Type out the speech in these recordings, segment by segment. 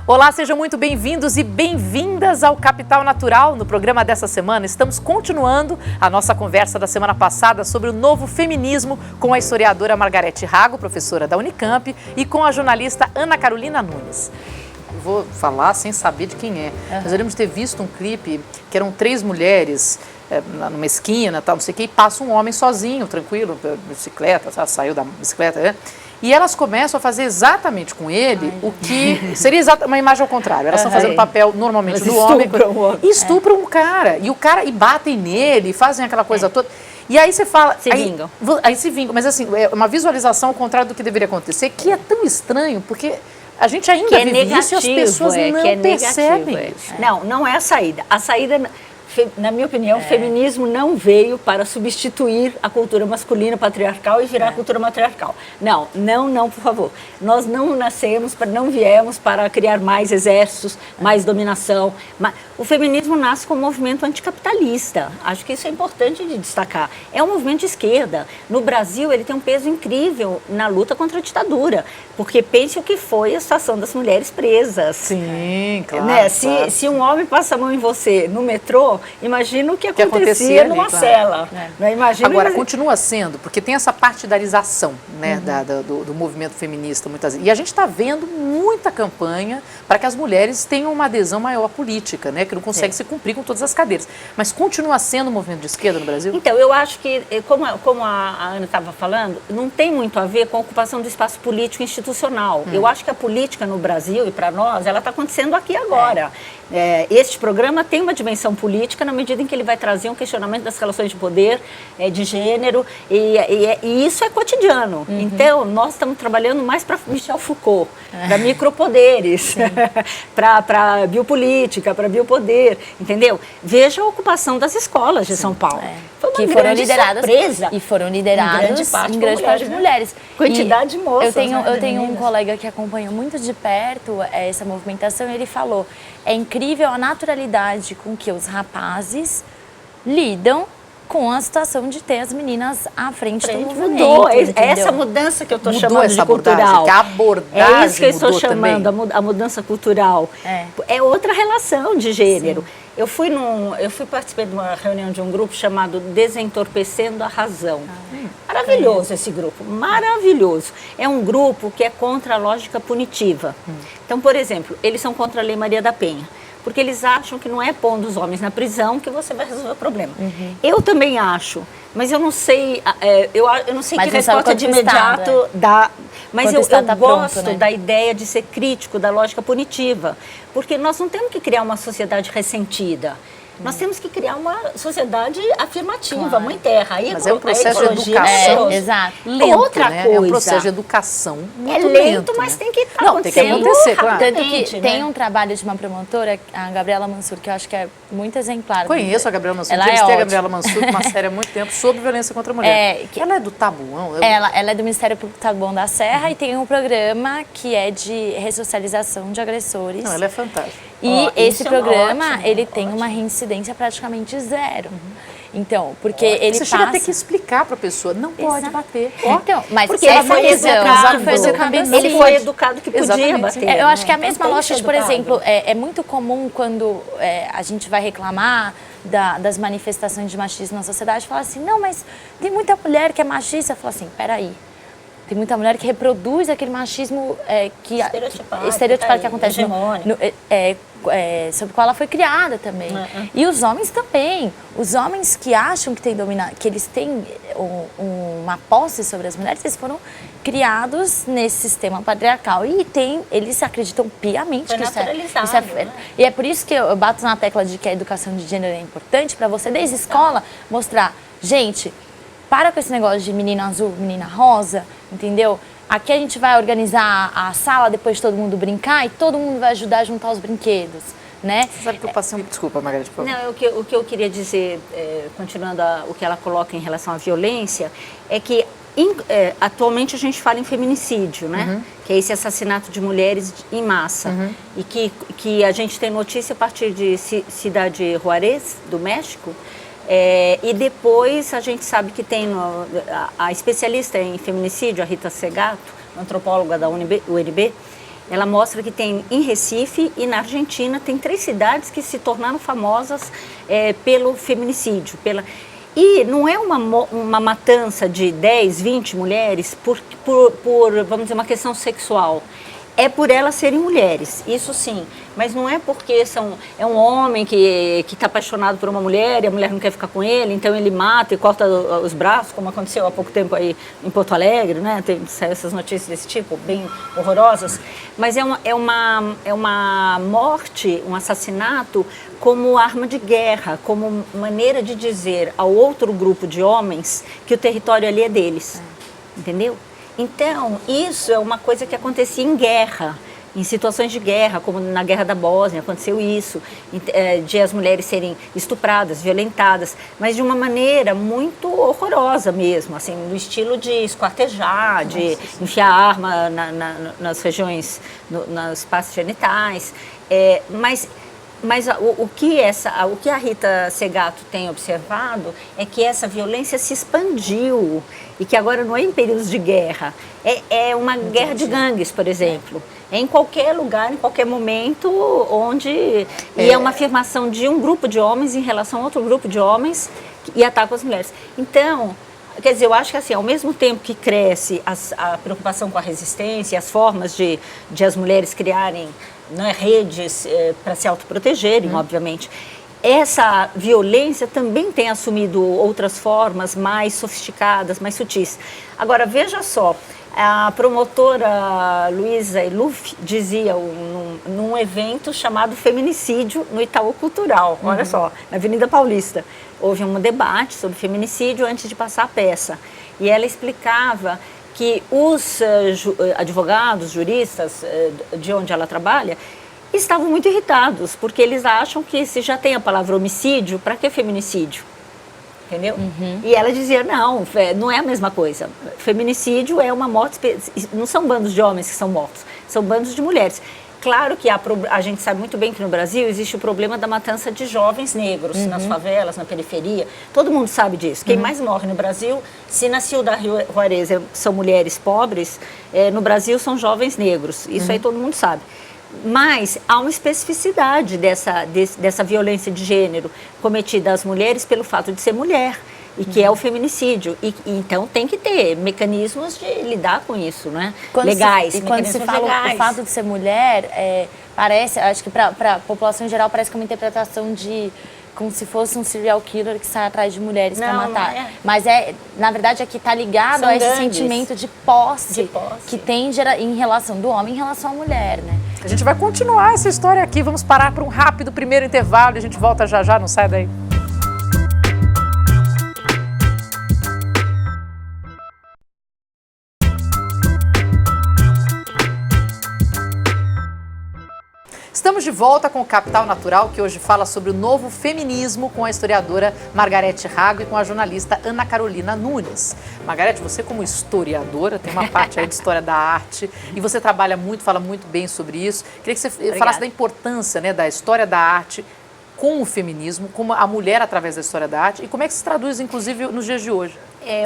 Olá, sejam muito bem-vindos e bem-vindas ao Capital Natural. No programa dessa semana, estamos continuando a nossa conversa da semana passada sobre o novo feminismo com a historiadora Margarete Rago, professora da Unicamp, e com a jornalista Ana Carolina Nunes. Eu vou falar sem saber de quem é. Nós devemos ter visto um clipe que eram 3 mulheres numa esquina, tal, não sei o que, e passa um homem sozinho, tranquilo, bicicleta, saiu da bicicleta, né? E elas começam a fazer exatamente com ele o que seria uma imagem ao contrário. Elas estão fazendo o papel normalmente do homem. E estupram o cara. E batem nele, e fazem aquela coisa toda. E aí você fala... Aí se vingam. Mas assim, é uma visualização ao contrário do que deveria acontecer, que é tão estranho, porque a gente ainda vive isso e as pessoas não percebem isso. Não é a saída. A saída... Na minha opinião, o feminismo não veio para substituir a cultura masculina patriarcal e virar a cultura matriarcal. Não, por favor. Nós não viemos para criar mais exércitos, mais dominação. O feminismo nasce como um movimento anticapitalista. Acho que isso é importante de destacar. É um movimento de esquerda. No Brasil, ele tem um peso incrível na luta contra a ditadura. Porque pense o que foi a situação das mulheres presas. Sim, claro. Né? Claro. Se um homem passa a mão em você no metrô, imagina o que acontecia numa cela. Agora, continua sendo, porque tem essa partidarização, né, do movimento feminista muitas vezes. E a gente está vendo muita campanha para que as mulheres tenham uma adesão maior à política, né, que não consegue se cumprir com todas as cadeiras. Mas continua sendo um movimento de esquerda no Brasil? Então, eu acho que, como a Ana estava falando, não tem muito a ver com a ocupação do espaço político institucional. Eu acho que a política no Brasil, e para nós, ela está acontecendo aqui agora. Este programa tem uma dimensão política na medida em que ele vai trazer um questionamento das relações de poder, de gênero, e isso é cotidiano. Então, nós estamos trabalhando mais para Michel Foucault, para micropoderes, para biopolítica, para biopoder, entendeu? Veja a ocupação das escolas de São Paulo. Foi uma grande surpresa. E foram lideradas em grande parte por mulheres. Quantidade de moças. Eu tenho um colega que acompanha muito de perto essa movimentação e ele falou: é incrível a naturalidade com que os rapazes lidam com a situação de ter as meninas à frente do movimento. Mudou. É essa mudança que eu estou chamando de cultural. A abordagem é isso que eu estou chamando, também. a mudança cultural. É outra relação de gênero. Eu participei de uma reunião de um grupo chamado Desentorpecendo a Razão. Maravilhoso esse grupo, maravilhoso. É um grupo que é contra a lógica punitiva. Então, por exemplo, eles são contra a Lei Maria da Penha, porque eles acham que não é pondo os homens na prisão que você vai resolver o problema. Eu também acho, mas eu não sei, eu não sei que resposta de imediato dá. Mas eu gosto da ideia de ser crítico da lógica punitiva, porque nós não temos que criar uma sociedade ressentida. Nós temos que criar uma sociedade afirmativa, mãe terra. Mas é um processo de educação lento, outra coisa. É um processo de educação muito lento, mas tem que estar acontecendo. Tem que acontecer, claro. Tanto que tem um trabalho de uma promotora, a Gabriela Mansur, que eu acho que é muito exemplar. Conheço a Gabriela Mansur, ela a Gabriela Mansur com uma série há muito tempo sobre violência contra a mulher. Ela é do Tabuão? Ela é do Ministério Público Taboão da Serra e tem um programa que é de ressocialização de agressores. Não, ela é fantástica. E esse programa, ele tem uma reincidência praticamente zero. Então, porque ele Você chega a ter que explicar para a pessoa, não pode bater. Então, mas porque ele foi educado que podia bater. Eu acho que é a mesma lógica, por exemplo, é muito comum quando a gente vai reclamar das manifestações de machismo na sociedade, falar assim, não, mas tem muita mulher que é machista. Eu falo assim, peraí. Tem muita mulher que reproduz aquele machismo estereotipado que acontece sobre o qual ela foi criada também. E os homens também. Os homens que acham que eles têm uma posse sobre as mulheres, eles foram criados nesse sistema patriarcal e eles acreditam piamente que isso é. E é por isso que eu bato na tecla de que a educação de gênero é importante para você, desde a escola, mostrar, gente, para com esse negócio de menina azul, menina rosa, entendeu? Aqui a gente vai organizar a sala depois de todo mundo brincar e todo mundo vai ajudar a juntar os brinquedos, né? Você sabe que eu passei Desculpa, Margarete, por favor. Não, o que eu queria dizer, continuando o que ela coloca em relação à violência, é que atualmente a gente fala em feminicídio, né? Que é esse assassinato de mulheres em massa. E que a gente tem notícia a partir de Cidade Juárez, do México. E depois a gente sabe que tem a especialista em feminicídio, a Rita Segato, antropóloga da UNB, Ela mostra que tem em Recife e na Argentina, tem 3 cidades que se tornaram famosas pelo feminicídio. E não é uma matança de 10, 20 mulheres por, vamos dizer, uma questão sexual. É por elas serem mulheres, isso sim. Mas não é porque é um homem que está apaixonado por uma mulher e a mulher não quer ficar com ele, então ele mata e corta os braços, como aconteceu há pouco tempo aí em Porto Alegre, né? Saiu essas notícias desse tipo, bem horrorosas. Mas é uma morte, um assassinato como arma de guerra, como maneira de dizer ao outro grupo de homens que o território ali é deles. Entendeu? Então, isso é uma coisa que acontecia em guerra, em situações de guerra, como na Guerra da Bósnia, aconteceu isso, de as mulheres serem estupradas, violentadas, mas de uma maneira muito horrorosa mesmo, assim, no estilo de esquartejar, de enfiar arma nas regiões, nas partes genitais, Mas o que a Rita Segato tem observado é que essa violência se expandiu e que agora não é em períodos de guerra, é uma guerra de gangues, por exemplo. É em qualquer lugar, em qualquer momento, onde... E é uma afirmação de um grupo de homens em relação a outro grupo de homens e ataca as mulheres. Então, quer dizer, eu acho que assim, ao mesmo tempo que cresce a preocupação com a resistência, as formas de as mulheres criarem redes para se autoprotegerem, obviamente. Essa violência também tem assumido outras formas mais sofisticadas, mais sutis. Agora, veja só, a promotora Luísa Eluf dizia num evento chamado Feminicídio no Itaú Cultural, olha só, na Avenida Paulista. Houve um debate sobre feminicídio antes de passar a peça. E ela explicava que os advogados, juristas de onde ela trabalha, estavam muito irritados, porque eles acham que se já tem a palavra homicídio, para que feminicídio? Entendeu? E ela dizia, não é a mesma coisa. Feminicídio é uma morte, não são bandos de homens que são mortos, são bandos de mulheres. Claro que a gente sabe muito bem que no Brasil existe o problema da matança de jovens negros nas favelas, na periferia. Todo mundo sabe disso. Quem mais morre no Brasil, se na Ciudad Juárez são mulheres pobres, no Brasil são jovens negros. Isso aí todo mundo sabe. Mas há uma especificidade dessa violência de gênero cometida às mulheres pelo fato de ser mulher. E que é o feminicídio. E então tem que ter mecanismos de lidar com isso, né? Legais. E quando se fala o fato de ser mulher, parece, acho que para a população em geral parece que é uma interpretação de como se fosse um serial killer que sai atrás de mulheres para matar. Não é. Mas na verdade é que está ligado a esse sentimento de posse que tem em relação do homem em relação à mulher, né? A gente vai continuar essa história aqui, vamos parar para um rápido primeiro intervalo e a gente volta já, não sai daí. Estamos de volta com o Capital Natural, que hoje fala sobre o novo feminismo com a historiadora Margarete Rago e com a jornalista Ana Carolina Nunes. Margarete, você como historiadora, tem uma parte aí de história da arte e você trabalha muito, fala muito bem sobre isso. Queria que você falasse da importância, né, da história da arte com o feminismo, como a mulher através da história da arte e como é que se traduz, inclusive, nos dias de hoje.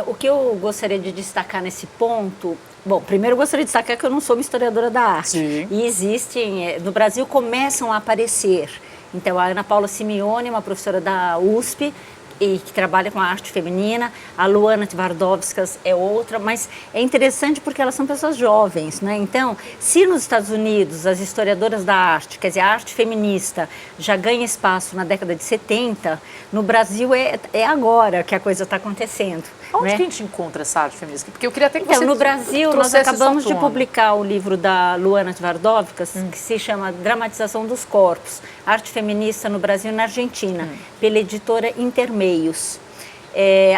O que eu gostaria de destacar nesse ponto... Bom, primeiro eu gostaria de destacar que eu não sou uma historiadora da arte. Sim. E existem, no Brasil começam a aparecer. Então, a Ana Paula Simeone, uma professora da USP, e que trabalha com a arte feminina, a Luana Tvardovskas é outra, mas é interessante porque elas são pessoas jovens, né? Então, se nos Estados Unidos as historiadoras da arte, quer dizer, a arte feminista já ganha espaço na década de 70, no Brasil é agora que a coisa está acontecendo. Onde né? que a gente encontra essa arte feminista? Porque eu queria até que no Brasil, nós acabamos de publicar o livro da Luana Tvardovskas, que se chama Dramatização dos Corpos, Arte Feminista no Brasil e na Argentina, pela editora Intermeios.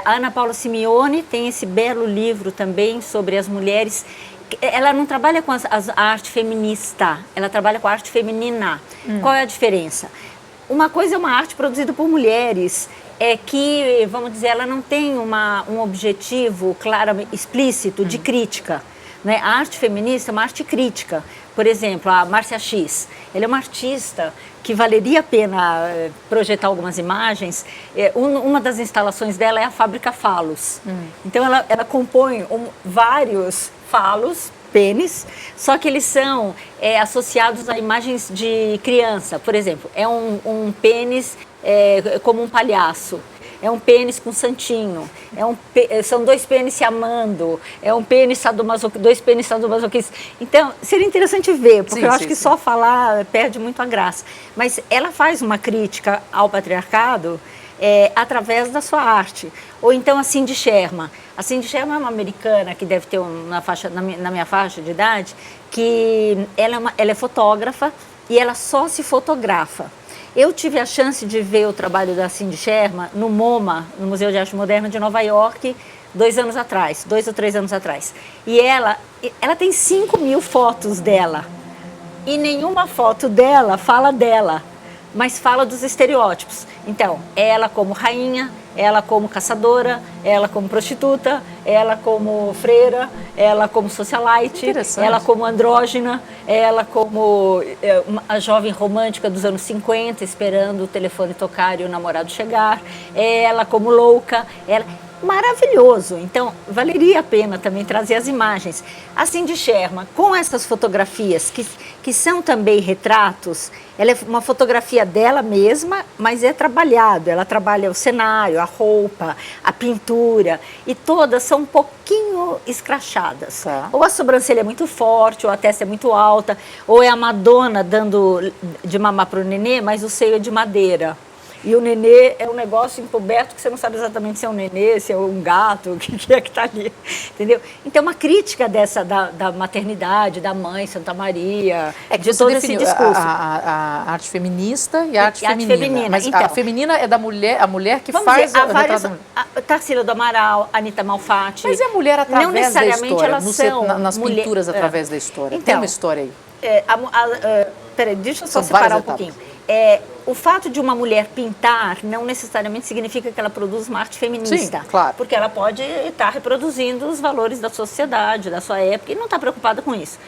A Ana Paula Simeone tem esse belo livro também sobre as mulheres. Ela não trabalha com a arte feminista, ela trabalha com a arte feminina. Qual é a diferença? Uma coisa é uma arte produzida por mulheres, que, vamos dizer, ela não tem um objetivo claro, explícito de crítica. Né? A arte feminista é uma arte crítica. Por exemplo, a Márcia X, ela é uma artista que valeria a pena projetar algumas imagens. Uma das instalações dela é a Fábrica Falos. Então, ela compõe vários falos pênis, só que eles são associados a imagens de criança. Por exemplo, é um pênis como um palhaço. É um pênis com santinho, são 2 pênis se amando, é um pênis sadomasoquista, 2 pênis sadomasoquistas. Então, seria interessante ver, porque eu acho que só falar perde muito a graça. Mas ela faz uma crítica ao patriarcado através da sua arte. Ou então a Cindy Sherman. A Cindy Sherman é uma americana que deve ter na minha faixa de idade, que ela é fotógrafa e ela só se fotografa. Eu tive a chance de ver o trabalho da Cindy Sherman no MoMA, no Museu de Arte Moderna de Nova York, 2 ou 3 anos atrás. E ela tem 5.000 fotos dela. E nenhuma foto dela fala dela, mas fala dos estereótipos. Então, ela como rainha, ela como caçadora, ela como prostituta, ela como freira, ela como socialite, ela como andrógina, ela como a jovem romântica dos anos 50, esperando o telefone tocar e o namorado chegar, ela como louca, maravilhoso. Então, valeria a pena também trazer as imagens. A Cindy Sherman, com essas fotografias, que são também retratos, ela é uma fotografia dela mesma, mas é trabalhado. Ela trabalha o cenário, a roupa, a pintura, e todas são um pouquinho escrachadas. Ou a sobrancelha é muito forte, ou a testa é muito alta, ou é a Madonna dando de mamar para o nenê, mas o seio é de madeira. E o nenê é um negócio encoberto que você não sabe exatamente se é um nenê, se é um gato, o que é que está ali, entendeu? Então, uma crítica da maternidade, da mãe, Santa Maria, de todo esse discurso. A arte feminista e a arte feminina. Mas então, a feminina é da mulher, a mulher que faz a Tarsila do Amaral, Anita Malfatti. Mas é a mulher através não necessariamente da história, elas são nas pinturas através da história. Então, tem uma história aí. Peraí, deixa eu só separar um pouquinho. O fato de uma mulher pintar não necessariamente significa que ela produz uma arte feminista. Sim, claro. Porque ela pode estar reproduzindo os valores da sociedade, da sua época, e não está preocupada com isso.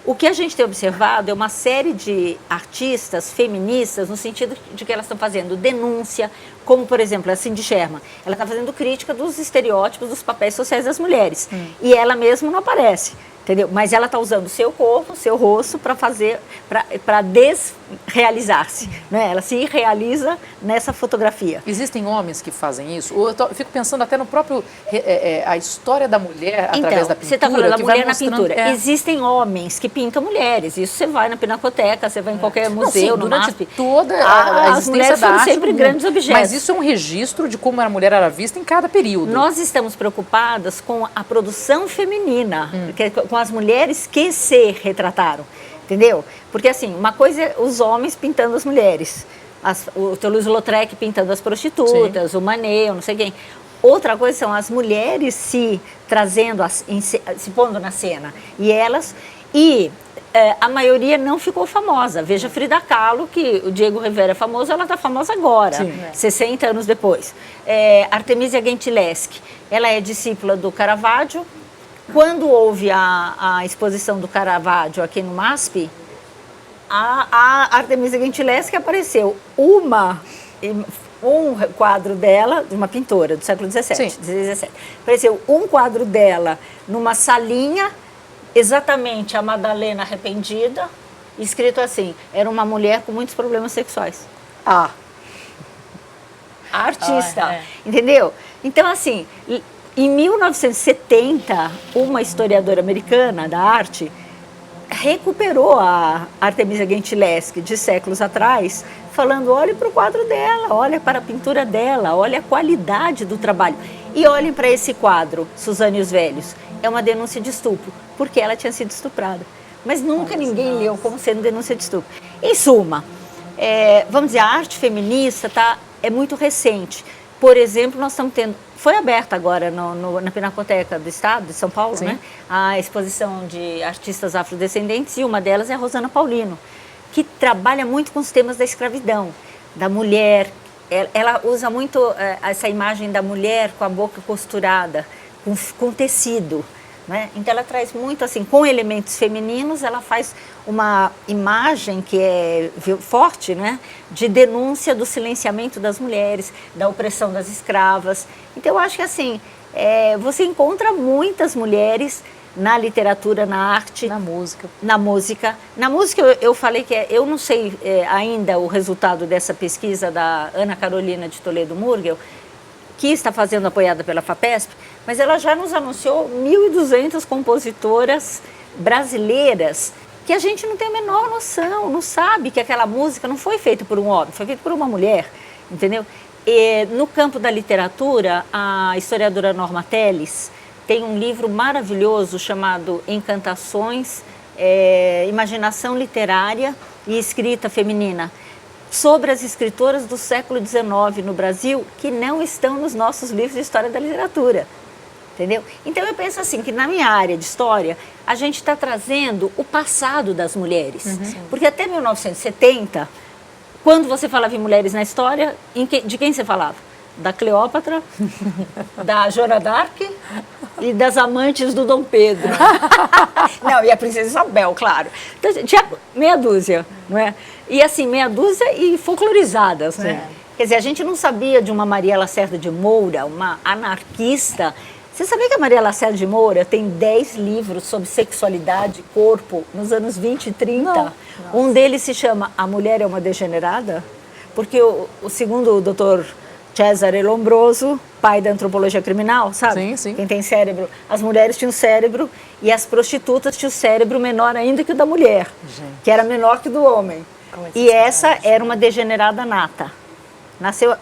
O que a gente tem observado é uma série de artistas feministas no sentido de que elas estão fazendo denúncia, como, por exemplo, a Cindy Sherman. Ela está fazendo crítica dos estereótipos dos papéis sociais das mulheres. E ela mesma não aparece. Entendeu? Mas ela está usando o seu corpo, o seu rosto para desrealizar-se. Né? Ela se realiza nessa fotografia. Existem homens que fazem isso? Eu fico pensando até no próprio a história da mulher através da pintura. Você está falando da mulher na pintura. Existem homens que pintam mulheres. Isso você vai na Pinacoteca, você vai em qualquer museu, no MASP. Toda a as mulheres da foram arte sempre grandes objetos. Mas isso é um registro de como a mulher era vista em cada período. Nós estamos preocupadas com a produção feminina, com as mulheres que se retrataram, entendeu? Porque assim, uma coisa é os homens pintando as mulheres, o Toulouse-Lautrec pintando as prostitutas, o Manet, eu não sei quem. Outra coisa são as mulheres se trazendo, se pondo na cena. A maioria não ficou famosa. Veja Frida Kahlo, que o Diego Rivera é famoso, ela está famosa agora, 60 anos depois. Artemisia Gentileschi, ela é discípula do Caravaggio. Quando houve a exposição do Caravaggio aqui no MASP, a Artemisia Gentileschi apareceu um quadro dela, de uma pintora do século XVII. Apareceu um quadro dela numa salinha, exatamente a Madalena arrependida, escrito assim, era uma mulher com muitos problemas sexuais. A artista, entendeu? Então, assim, em 1970, uma historiadora americana da arte recuperou a Artemisia Gentileschi de séculos atrás, falando, olhe para o quadro dela, olha para a pintura dela, olha a qualidade do trabalho. E olhem para esse quadro, Suzane e os Velhos. É uma denúncia de estupro, porque ela tinha sido estuprada. Mas nunca ninguém leu como sendo denúncia de estupro. Em suma, vamos dizer, a arte feminista é muito recente. Por exemplo, nós estamos tendo... Foi aberta agora na Pinacoteca do Estado de São Paulo, né? A exposição de artistas afrodescendentes, e uma delas é a Rosana Paulino, que trabalha muito com os temas da escravidão, da mulher. Ela usa muito essa imagem da mulher com a boca costurada, com tecido. Né? Então ela traz muito assim, com elementos femininos, ela faz uma imagem que é forte, né? De denúncia do silenciamento das mulheres, da opressão das escravas. Então eu acho que assim, você encontra muitas mulheres na literatura, na arte. Na música. Na música. Na música eu falei que eu não sei ainda o resultado dessa pesquisa da Ana Carolina de Toledo Murgel, que está fazendo apoiada pela FAPESP, mas ela já nos anunciou 1.200 compositoras brasileiras que a gente não tem a menor noção, não sabe que aquela música não foi feita por um homem, foi feita por uma mulher, entendeu? E no campo da literatura, a historiadora Norma Teles tem um livro maravilhoso chamado Encantações, Imaginação Literária e Escrita Feminina, sobre as escritoras do século XIX no Brasil que não estão nos nossos livros de história da literatura, entendeu? Então eu penso assim, que na minha área de história, a gente está trazendo o passado das mulheres, porque até 1970, quando você falava em mulheres na história, de quem você falava? Da Cleópatra, da Joana d'Arc e das amantes do Dom Pedro. Não, e a princesa Isabel, claro. Então, tinha meia dúzia, não é? E assim, meia dúzia e folclorizadas, né? Quer dizer, a gente não sabia de uma Maria Lacerda de Moura, uma anarquista. Você sabia que a Maria Lacerda de Moura tem 10 livros sobre sexualidade e corpo nos anos 20 e 30? Não. Um deles se chama A Mulher é uma Degenerada, porque o segundo o doutor Cesare Lombroso, pai da antropologia criminal, sabe? Sim, sim. Quem tem cérebro. As mulheres tinham cérebro e as prostitutas tinham cérebro menor ainda que o da mulher, que era menor que o do homem. E essa era uma degenerada nata. Nasceu...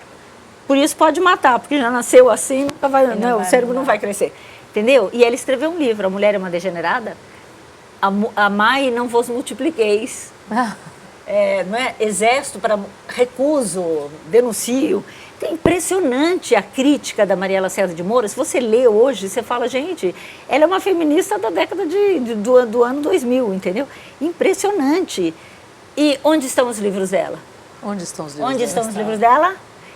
Por isso pode matar, porque já nasceu assim, nunca vai, o cérebro não vai crescer. Entendeu? E ela escreveu um livro, A Mulher é uma Degenerada. Amai e não vos multipliqueis. Não é? Exército para recuso, denuncio. É impressionante a crítica da Maria Lacerda de Moura. Se você lê hoje, você fala, gente, ela é uma feminista da década do ano 2000, entendeu? Impressionante. E onde estão os livros dela? Onde estão os livros Onde estão os livros dela?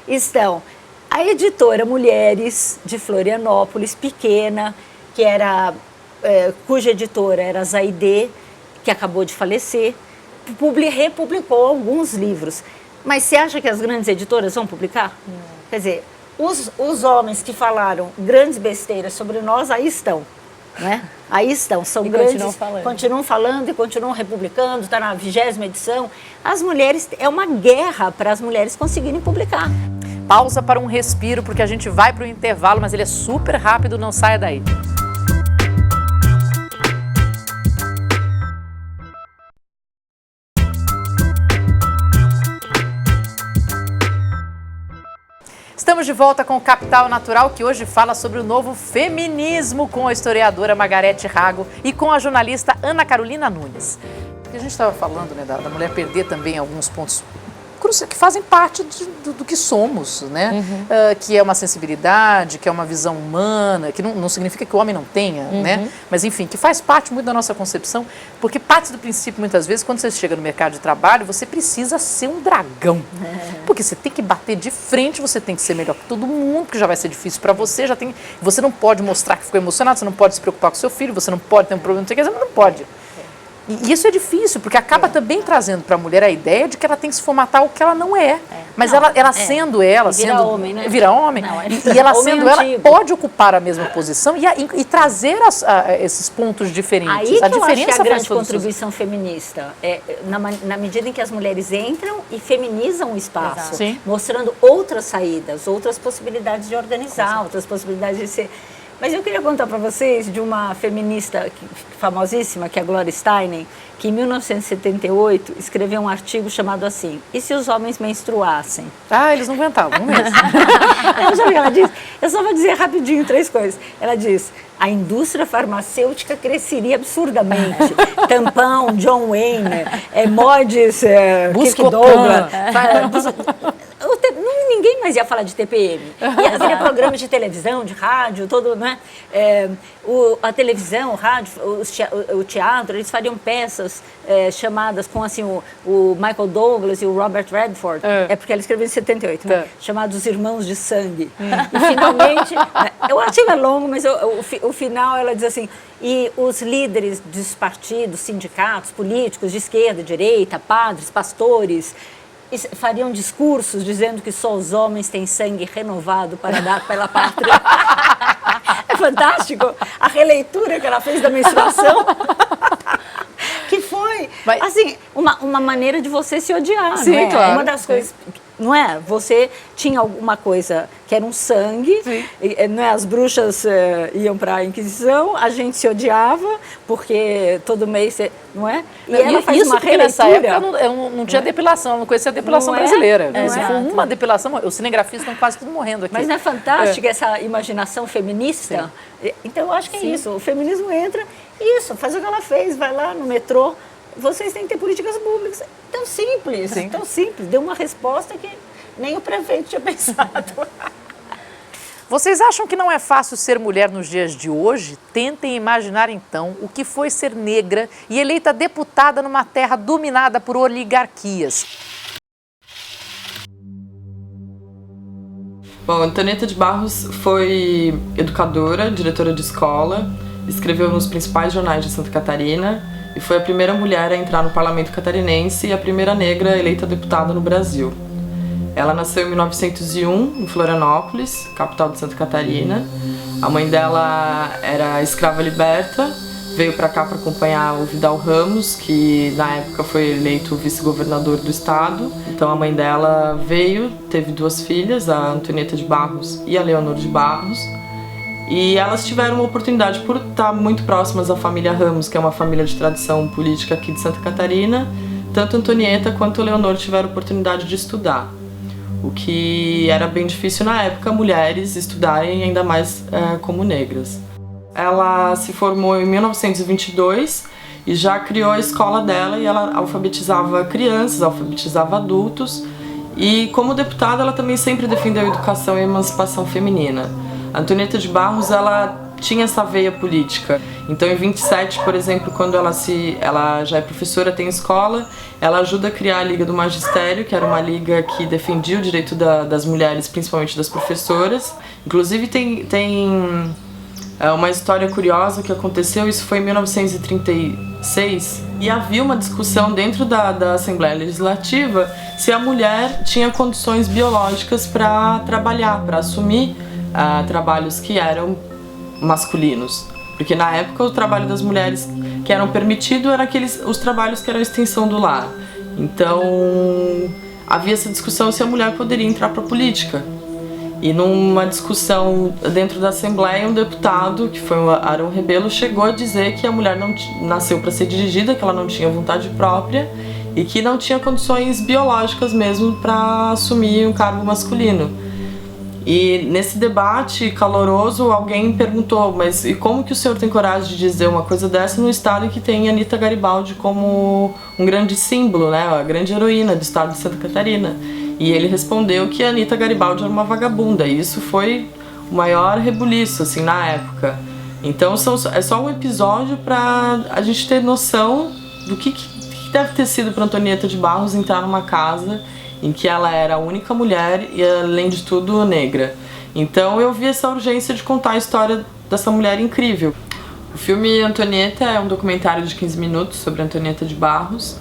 Estão a editora Mulheres, de Florianópolis, pequena, que era, cuja editora era a Zaide, que acabou de falecer, republicou alguns livros. Mas você acha que as grandes editoras vão publicar? Não. Quer dizer, os homens que falaram grandes besteiras sobre nós, aí estão. Né? Aí estão, são grandes, continuam falando e continuam republicando, está na 20ª edição. As mulheres, é uma guerra para as mulheres conseguirem publicar. Pausa para um respiro, porque a gente vai para o intervalo, mas ele é super rápido, não saia daí. Estamos de volta com o Capital Natural, que hoje fala sobre o novo feminismo com a historiadora Margarete Rago e com a jornalista Ana Carolina Nunes. A gente estava falando, né, da mulher perder também alguns pontos que fazem parte do que somos, né? Que é uma sensibilidade, que é uma visão humana, que não significa que o homem não tenha, né? Mas, enfim, que faz parte muito da nossa concepção, porque parte do princípio, muitas vezes, quando você chega no mercado de trabalho, você precisa ser um dragão. Porque você tem que bater de frente, você tem que ser melhor que todo mundo, que já vai ser difícil para você, você não pode mostrar que ficou emocionado, você não pode se preocupar com seu filho, você não pode ter um problema, você não pode. E isso é difícil, porque acaba também trazendo para a mulher a ideia de que ela tem que se formatar o que ela não é. Mas ela sendo ela, vira homem, né? Vira homem, e ela sendo ela, pode ocupar a mesma posição e trazer esses pontos diferentes. Aí que eu acho que é a grande contribuição feminista, na medida em que as mulheres entram e feminizam o espaço, mostrando outras saídas, outras possibilidades de organizar, outras possibilidades de ser... Mas eu queria contar para vocês de uma feminista famosíssima, que é a Gloria Steinem, que em 1978 escreveu um artigo chamado assim, E se os homens menstruassem? Ah, eles não aguentavam mesmo. Sabe o que ela diz? Eu só vou dizer rapidinho 3 coisas. Ela diz, a indústria farmacêutica cresceria absurdamente. Tampão, John Wayne, Mods, Kirk Douglas... Ninguém mais ia falar de TPM. Ia haver programas de televisão, de rádio, todo, né? A televisão, o rádio, o teatro, eles fariam peças chamadas com assim, o Michael Douglas e o Robert Redford, porque ela escreveu em 78, né? Chamados Os Irmãos de Sangue. E finalmente, o artigo é longo, mas o final ela diz assim, e os líderes dos partidos, sindicatos, políticos de esquerda, direita, padres, pastores, fariam discursos dizendo que só os homens têm sangue renovado para dar pela pátria. fantástico a releitura que ela fez da menstruação. Que foi, assim, uma maneira de você se odiar, sim, não é? Claro, uma das coisas, não é? Você tinha alguma coisa que era um sangue, não é? As bruxas iam para a Inquisição, a gente se odiava, porque todo mês, não é? E ela faz isso uma releitura. Nessa época não tinha depilação, não conhecia a depilação brasileira. Se for uma depilação, os cinegrafistas estão quase tudo morrendo aqui. Mas não é fantástico essa imaginação feminista? Sim. Então eu acho que é isso, o feminismo entra, isso, faz o que ela fez, vai lá no metrô, vocês têm que ter políticas públicas. Tão simples, tão simples. Deu uma resposta que nem o prefeito tinha pensado. Vocês acham que não é fácil ser mulher nos dias de hoje? Tentem imaginar então o que foi ser negra e eleita deputada numa terra dominada por oligarquias. Bom, Antonieta de Barros foi educadora, diretora de escola, escreveu nos principais jornais de Santa Catarina e foi a primeira mulher a entrar no parlamento catarinense e a primeira negra eleita deputada no Brasil. Ela nasceu em 1901, em Florianópolis, capital de Santa Catarina. A mãe dela era escrava liberta, veio para cá para acompanhar o Vidal Ramos, que na época foi eleito vice-governador do estado. Então a mãe dela veio, teve 2 filhas, a Antonieta de Barros e a Leonor de Barros. E elas tiveram uma oportunidade por estar muito próximas à família Ramos, que é uma família de tradição política aqui de Santa Catarina. Tanto Antonieta quanto Leonor tiveram oportunidade de estudar, o que era bem difícil na época, mulheres estudarem ainda mais como negras. Ela se formou em 1922 e já criou a escola dela e ela alfabetizava crianças, alfabetizava adultos. E como deputada ela também sempre defendeu a educação e a emancipação feminina. A Antonieta de Barros, ela tinha essa veia política. Então em 27, por exemplo, quando ela já é professora, tem escola, ela ajuda a criar a Liga do Magistério, que era uma liga que defendia o direito das mulheres, principalmente das professoras. Inclusive tem uma história curiosa que aconteceu, isso foi em 1936, e havia uma discussão dentro da Assembleia Legislativa se a mulher tinha condições biológicas para trabalhar, para assumir trabalhos que eram masculinos. Porque na época o trabalho das mulheres que eram permitidos eram os trabalhos que eram a extensão do lar. Então havia essa discussão se a mulher poderia entrar para a política. E numa discussão dentro da Assembleia, um deputado, que foi o Arão Rebelo, chegou a dizer que a mulher não nasceu para ser dirigida, que ela não tinha vontade própria e que não tinha condições biológicas mesmo para assumir um cargo masculino. E nesse debate caloroso, alguém perguntou, mas e como que o senhor tem coragem de dizer uma coisa dessa no estado em que tem Anita Garibaldi como um grande símbolo, né, a grande heroína do estado de Santa Catarina? E ele respondeu que a Anita Garibaldi era uma vagabunda, e isso foi o maior rebuliço, assim, na época. Então é só um episódio para a gente ter noção do que deve ter sido para Antonieta de Barros entrar numa casa em que ela era a única mulher e, além de tudo, negra. Então eu vi essa urgência de contar a história dessa mulher incrível. O filme Antonieta é um documentário de 15 minutos sobre Antonieta de Barros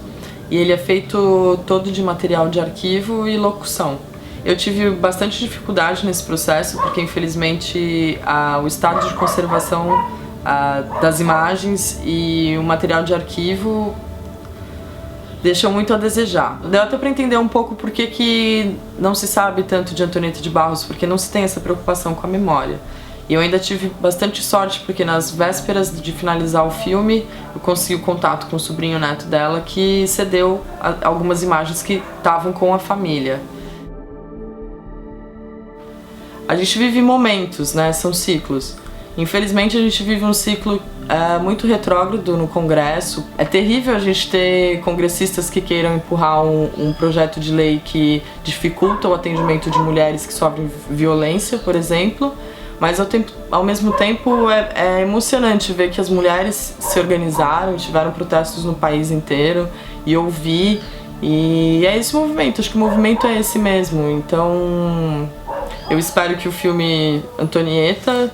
e ele é feito todo de material de arquivo e locução. Eu tive bastante dificuldade nesse processo porque, infelizmente, o estado de conservação das imagens e o material de arquivo deixam muito a desejar. Deu até para entender um pouco por que não se sabe tanto de Antonieta de Barros, porque não se tem essa preocupação com a memória. E eu ainda tive bastante sorte, porque nas vésperas de finalizar o filme, eu consegui o contato com o sobrinho neto dela, que cedeu algumas imagens que estavam com a família. A gente vive momentos, né? São ciclos. Infelizmente a gente vive um ciclo muito retrógrado no Congresso. É terrível a gente ter congressistas que queiram empurrar um projeto de lei que dificulta o atendimento de mulheres que sofrem violência, por exemplo, mas ao mesmo tempo é emocionante ver que as mulheres se organizaram, tiveram protestos no país inteiro e ouvir, e é esse movimento, acho que o movimento é esse mesmo. Então eu espero que o filme Antonieta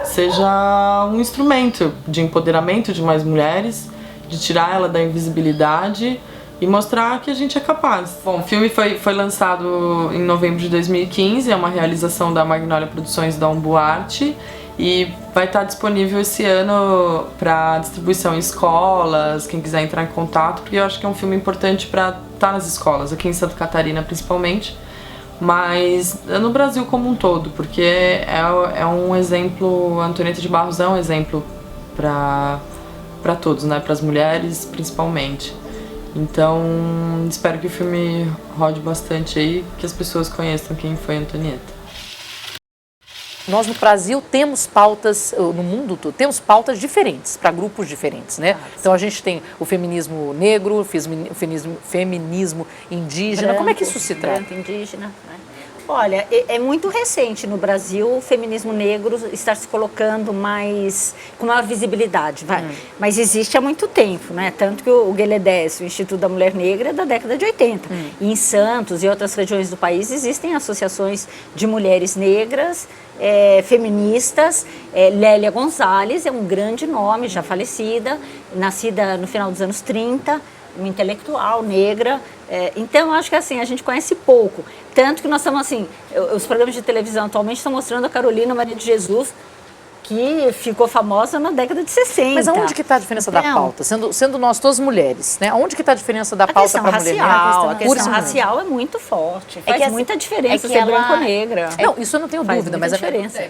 seja um instrumento de empoderamento de mais mulheres, de tirar ela da invisibilidade e mostrar que a gente é capaz. Bom, o filme foi lançado em novembro de 2015, é uma realização da Magnolia Produções da Umbuarte E vai estar disponível esse ano para distribuição em escolas, quem quiser entrar em contato, porque eu acho que é um filme importante para estar nas escolas, aqui em Santa Catarina principalmente, mas no Brasil como um todo, porque é um exemplo, a Antonieta de Barros é um exemplo para todos, né? Para as mulheres principalmente. Então, espero que o filme rode bastante aí, que as pessoas conheçam quem foi a Antonieta. Nós no Brasil temos pautas, no mundo todo, temos pautas diferentes, para grupos diferentes, né? Então a gente tem o feminismo negro, o feminismo indígena. Branco, como é que isso se trata? Branco, indígena, né? Olha, é muito recente no Brasil o feminismo negro estar se colocando com maior visibilidade, mas existe há muito tempo, né? Tanto que o GLEDES, o Instituto da Mulher Negra, é da década de 80. E em Santos e outras regiões do país existem associações de mulheres negras, feministas. Lélia Gonzalez é um grande nome, já falecida, nascida no final dos anos 30, uma intelectual negra. Então, acho que assim, a gente conhece pouco. Tanto que nós estamos assim, os programas de televisão atualmente estão mostrando a Carolina Maria de Jesus, que ficou famosa na década de 60. Mas aonde que está a diferença da pauta? Sendo nós todas mulheres, né? Aonde que está a diferença da pauta para a mulher negra? A questão racial é muito forte. Faz muita diferença ser branco ou negra. Não, isso eu não tenho dúvida, mas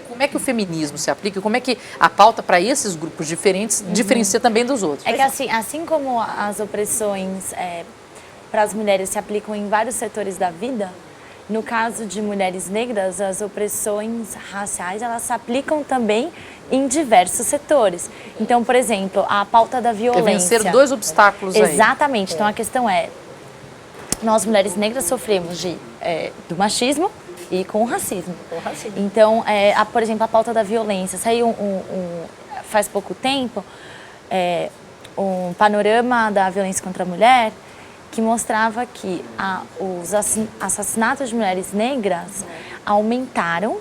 como é que o feminismo se aplica? Como é que a pauta para esses grupos diferentes diferencia também dos outros? É que assim como as opressões para as mulheres se aplicam em vários setores da vida, no caso de mulheres negras, as opressões raciais, elas se aplicam também em diversos setores. Então, por exemplo, a pauta da violência. Vencer dois obstáculos aí. Exatamente. Então, a questão é, nós mulheres negras sofremos do machismo e com o racismo. Então, por exemplo, a pauta da violência. Saiu faz pouco tempo um panorama da violência contra a mulher, que mostrava que os assassinatos de mulheres negras aumentaram,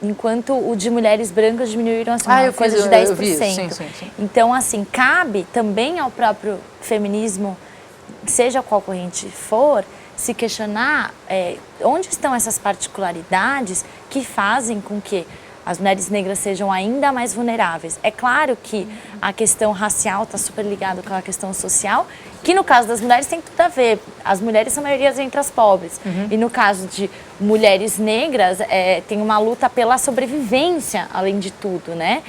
enquanto o de mulheres brancas diminuíram uma coisa de 10%. Sim. Então, assim, cabe também ao próprio feminismo, seja qual corrente for, se questionar onde estão essas particularidades que fazem com que as mulheres negras sejam ainda mais vulneráveis. É claro que a questão racial está super ligada com a questão social, que no caso das mulheres tem tudo a ver. As mulheres são a maioria entre as pobres. E no caso de mulheres negras, tem uma luta pela sobrevivência, além de tudo, né?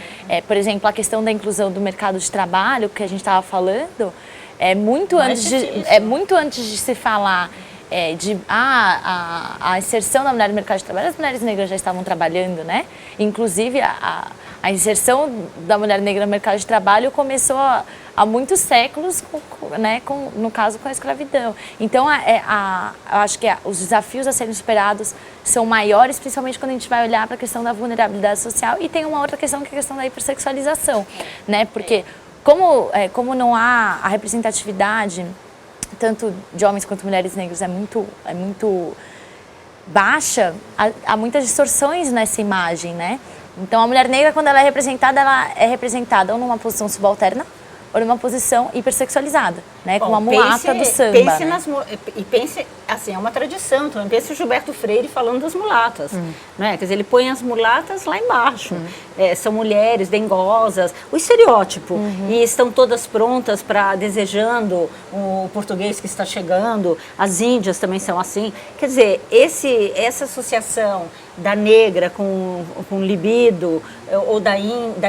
Por exemplo, a questão da inclusão do mercado de trabalho, que a gente estava falando, muito antes de se falar a inserção da mulher no mercado de trabalho, as mulheres negras já estavam trabalhando, né? Inclusive, a inserção da mulher negra no mercado de trabalho começou há muitos séculos, no caso com a escravidão. Então, eu acho que os desafios a serem superados são maiores, principalmente quando a gente vai olhar para a questão da vulnerabilidade social. E tem uma outra questão, que é a questão da hipersexualização, né? Porque como não há a representatividade tanto de homens quanto mulheres negras é muito baixa, há muitas distorções nessa imagem, né? Então, a mulher negra, quando ela é representada ou numa posição subalterna ou numa posição hipersexualizada, né? Como a mulata do samba. Pense, assim, é uma tradição, então pense o Gilberto Freire falando das mulatas, né? Quer dizer, ele põe as mulatas lá embaixo. São mulheres dengosas, o estereótipo, e estão todas prontas desejando o português que está chegando, as índias também são assim. Quer dizer, essa associação da negra com libido, ou da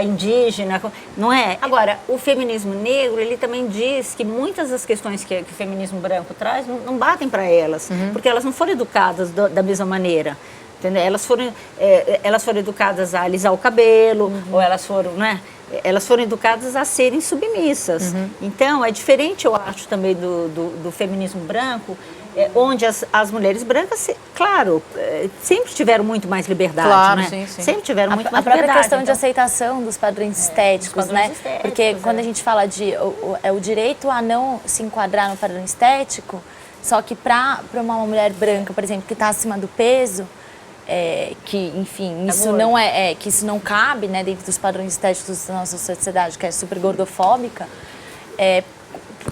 indígena, não é? Agora, o feminismo negro, ele também diz que muitas das questões que o feminismo branco traz não batem para elas, porque elas não foram educadas da mesma maneira. Entendeu? Elas foram educadas a alisar o cabelo, ou elas foram educadas a serem submissas. Então, é diferente, eu acho, também do feminismo branco, onde as mulheres brancas, claro, sempre tiveram muito mais liberdade, claro, né? Sim. Sempre tiveram muito mais liberdade. A própria questão então, de aceitação dos padrões estéticos, né? Porque quando a gente fala o direito a não se enquadrar no padrão estético, só que para uma mulher branca, por exemplo, que está acima do peso, que, enfim, isso não cabe, né, dentro dos padrões estéticos da nossa sociedade, que é super gordofóbica,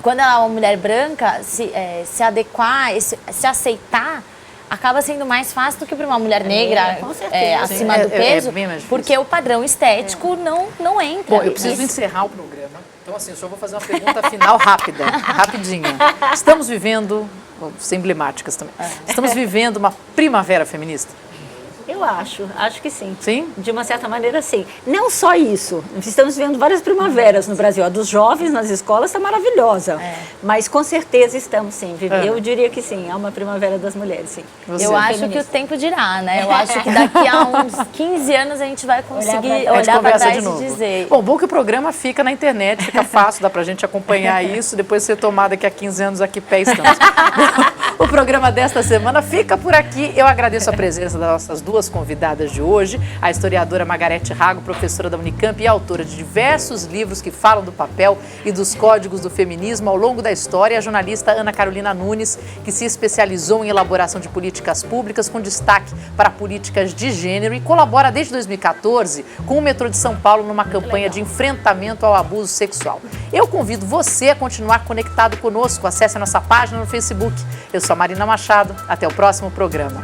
quando ela é uma mulher branca, se adequar, se aceitar, acaba sendo mais fácil do que para uma mulher negra com certeza. acima do peso, bem mais difícil. porque o padrão estético não entra. Bom, eu preciso encerrar o programa. Então, assim, eu só vou fazer uma pergunta final rápida, rapidinha. Estamos vivendo, sem emblemáticas também, estamos vivendo uma primavera feminista? Eu acho que sim. Sim? De uma certa maneira, sim. Não só isso, estamos vendo várias primaveras no Brasil. A dos jovens nas escolas está maravilhosa, mas com certeza estamos sim. Eu diria que sim, é uma primavera das mulheres, sim. Eu acho que o tempo dirá, né? Eu acho que daqui a uns 15 anos a gente vai conseguir olhar para trás e dizer. Bom que o programa fica na internet, fica fácil, dá pra gente acompanhar isso, depois ser tomado daqui a 15 anos aqui pé estamos. O programa desta semana fica por aqui. Eu agradeço a presença das nossas duas convidadas de hoje, a historiadora Margarete Rago, professora da Unicamp e autora de diversos livros que falam do papel e dos códigos do feminismo ao longo da história, e a jornalista Ana Carolina Nunes, que se especializou em elaboração de políticas públicas com destaque para políticas de gênero e colabora desde 2014 com o Metrô de São Paulo numa campanha de enfrentamento ao abuso sexual. Eu convido você a continuar conectado conosco. Acesse a nossa página no Facebook. Eu sou a Marina Machado. Até o próximo programa.